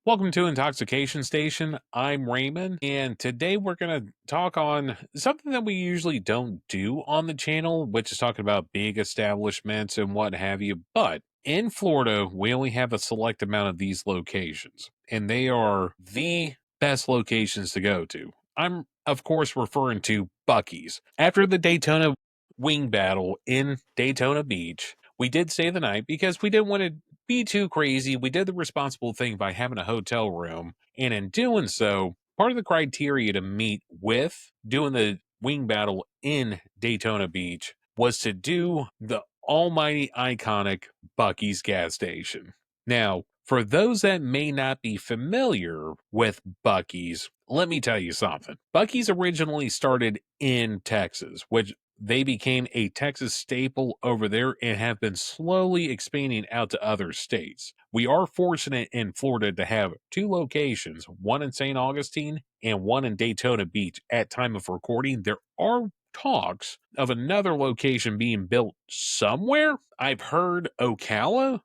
Welcome to Intoxication Station. I'm Raymond, and today we're going to talk on something that we usually don't do on the channel, which is talking about big establishments and what have you. But in Florida, we only have a select amount of these locations, and they are the best locations to go to. I'm, of course, referring to Bucky's. After the Daytona wing battle in Daytona Beach, we did stay the night because we didn't want to be too crazy. We did the responsible thing by having a hotel room. And in doing so, part of the criteria to meet with doing the wing battle in Daytona Beach was to do the almighty iconic Bucky's gas station. Now, for those that may not be familiar with Bucky's, let me tell you something. Bucky's originally started in Texas, which they became a Texas staple over there and have been slowly expanding out to other states. We are fortunate in Florida to have two locations, one in St. Augustine and one in Daytona Beach. At time of recording, there are talks of another location being built somewhere. I've heard Ocala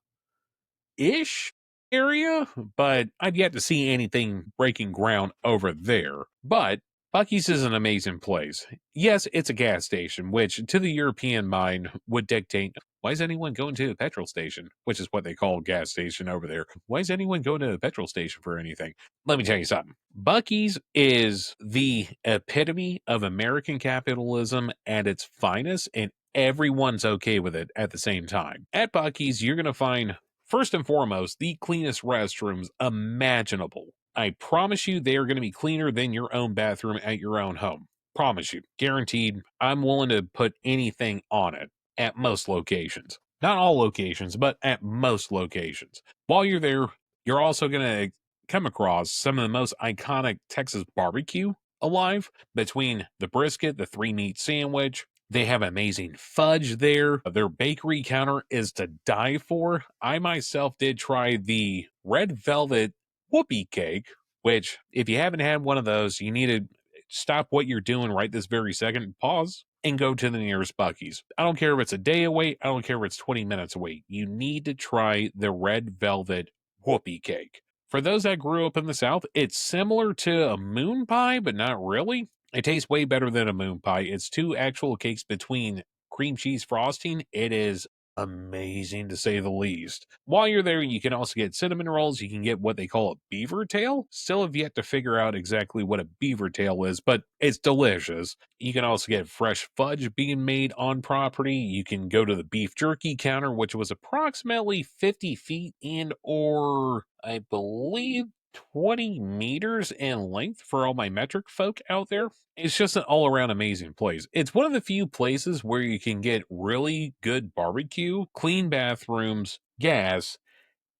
ish area, but I've yet to see anything breaking ground over there. But Bucky's is an amazing place. Yes, it's a gas station, which to the European mind would dictate why is anyone going to a petrol station, which is what they call a gas station over there. Why is anyone going to a petrol station for anything? Let me tell you something. Bucky's is the epitome of American capitalism at its finest, and everyone's okay with it at the same time. At Bucky's, you're going to find first and foremost, the cleanest restrooms imaginable. I promise you they are going to be cleaner than your own bathroom at your own home. Promise you. Guaranteed. I'm willing to put anything on it at most locations. Not all locations, but at most locations. While you're there, you're also going to come across some of the most iconic Texas barbecue alive between the brisket, the three meat sandwich, they have amazing fudge there. Their bakery counter is to die for. I myself did try the red velvet whoopie cake, which, if you haven't had one of those, you need to stop what you're doing right this very second, pause, and go to the nearest Bucky's. I don't care if it's a day away, I don't care if it's 20 minutes away. You need to try the red velvet whoopie cake. For those that grew up in the South, it's similar to a moon pie, but not really. It tastes way better than a moon pie. It's two actual cakes between cream cheese frosting. It is amazing to say the least. While you're there, you can also get cinnamon rolls. You can get what they call a beaver tail. Still have yet to figure out exactly what a beaver tail is, but it's delicious. You can also get fresh fudge being made on property. You can go to the beef jerky counter, which was approximately 50 feet and or I believe 20 meters in length for all my metric folk out there. It's just an all around amazing place. It's one of the few places where you can get really good barbecue, clean bathrooms, gas,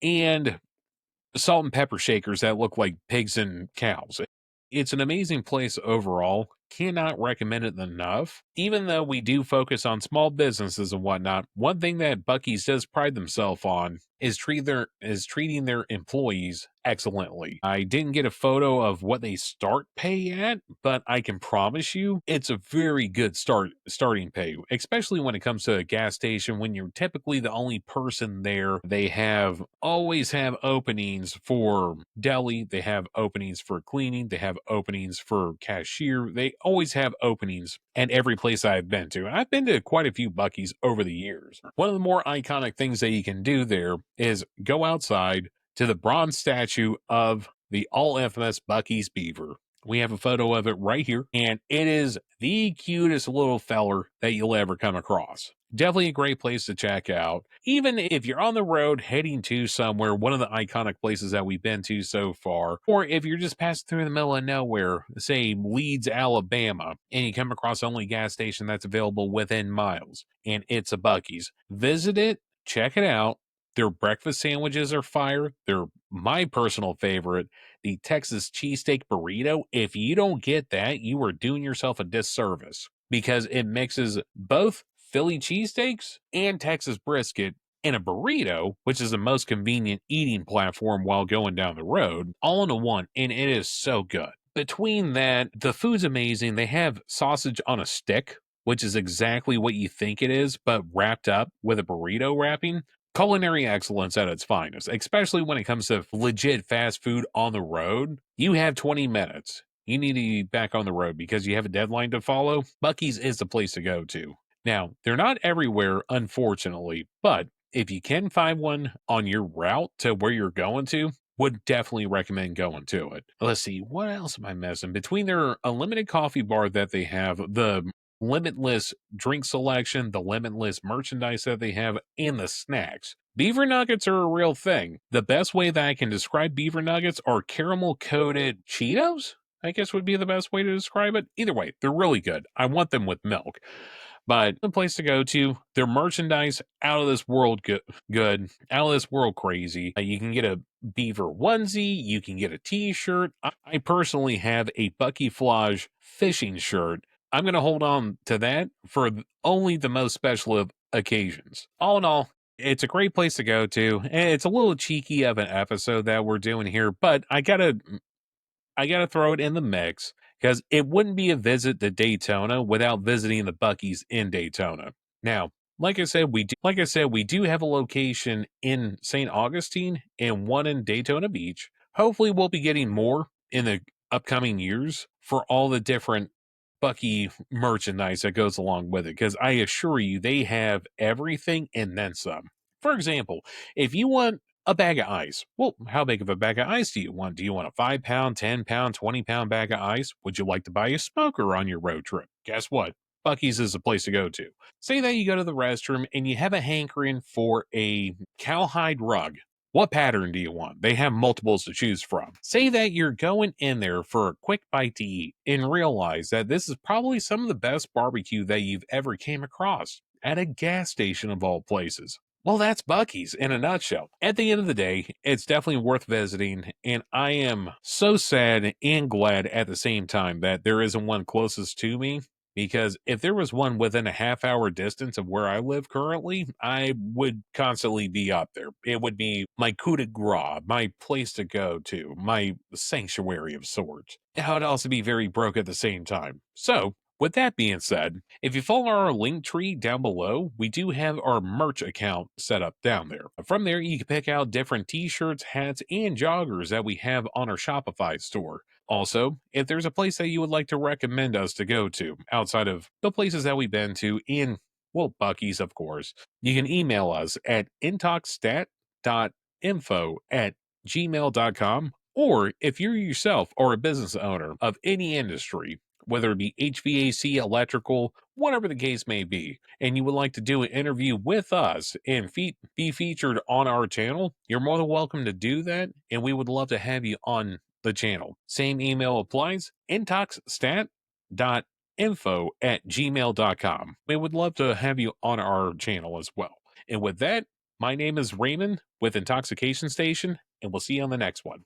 and salt and pepper shakers that look like pigs and cows. It's an amazing place overall. Cannot recommend it enough. Even though we do focus on small businesses and whatnot, one thing that Bucky's does pride themselves on is treating their employees excellently. I didn't get a photo of what they start pay at, but I can promise you it's a very good starting pay, especially when it comes to a gas station when you're typically the only person there. They always have openings for deli, they have openings for cleaning, they have openings for cashier. They always have openings at every place I've been to. And I've been to quite a few Bucky's over the years. One of the more iconic things that you can do there is go outside to the bronze statue of the all infamous Bucky's beaver. We have a photo of it right here, and it is the cutest little feller that you'll ever come across. Definitely a great place to check out. Even if you're on the road heading to somewhere, one of the iconic places that we've been to so far, or if you're just passing through the middle of nowhere, say Leeds, Alabama, and you come across the only gas station that's available within miles, and it's a Bucky's, visit it, check it out. Their breakfast sandwiches are fire. They're my personal favorite, the Texas cheesesteak burrito. If you don't get that, you are doing yourself a disservice because it mixes both Philly cheesesteaks and Texas brisket in a burrito, which is the most convenient eating platform while going down the road, all into one, and it is so good. Between that, the food's amazing. They have sausage on a stick, which is exactly what you think it is, but wrapped up with a burrito wrapping. culinary excellence at its finest, especially when it comes to legit fast food on the road. You have 20 minutes. You need to be back on the road because you have a deadline to follow. Bucky's is the place to go to. Now, they're not everywhere, unfortunately, but if you can find one on your route to where you're going to, would definitely recommend going to it. Let's see, what else am I missing? Between their unlimited coffee bar that they have, the limitless drink selection, the limitless merchandise that they have, and the snacks. Beaver nuggets are a real thing. The best way that I can describe beaver nuggets are caramel coated Cheetos, I guess would be the best way to describe it. Either way, they're really good. I want them with milk. But the place to go to, their merchandise out of this world good, out of this world crazy. You can get a beaver onesie, you can get a t-shirt. I personally have a Bucky Flage fishing shirt. I'm going to hold on to that for only the most special of occasions. All in all, it's a great place to go to. And it's a little cheeky of an episode that we're doing here, but I gotta throw it in the mix because it wouldn't be a visit to Daytona without visiting the Bucky's in Daytona. Now, like I said, we do have a location in St. Augustine and one in Daytona Beach. Hopefully, we'll be getting more in the upcoming years for all the different Bucky merchandise that goes along with it. Because I assure you, they have everything and then some. For example, if you want a bag of ice. Well, how big of a bag of ice do you want? Do you want a 5 pound, 10 pound, 20 pound bag of ice? Would you like to buy a smoker on your road trip? Guess what? Bucky's is the place to go to. Say that you go to the restroom and you have a hankering for a cowhide rug. What pattern do you want? They have multiples to choose from. Say that you're going in there for a quick bite to eat and realize that this is probably some of the best barbecue that you've ever came across at a gas station of all places. Well, that's Bucky's in a nutshell. At the end of the day, it's definitely worth visiting, and I am so sad and glad at the same time that there isn't one closest to me. Because if there was one within a half-hour distance of where I live currently, I would constantly be up there. It would be my coup de grace, my place to go to, my sanctuary of sorts. It would also be very broke at the same time. So, with that being said, if you follow our link tree down below, we do have our merch account set up down there. From there, you can pick out different t-shirts, hats, and joggers that we have on our Shopify store. Also, if there's a place that you would like to recommend us to go to outside of the places that we've been to in, well, Bucky's, of course, you can email us at intoxstat.info@gmail.com. Or if you yourself are a business owner of any industry, whether it be HVAC, electrical, whatever the case may be, and you would like to do an interview with us and be featured on our channel, you're more than welcome to do that, and we would love to have you on the channel. Same email applies, intoxstat.info@gmail.com. We would love to have you on our channel as well. And with that, my name is Raymond with Intoxication Station, and we'll see you on the next one.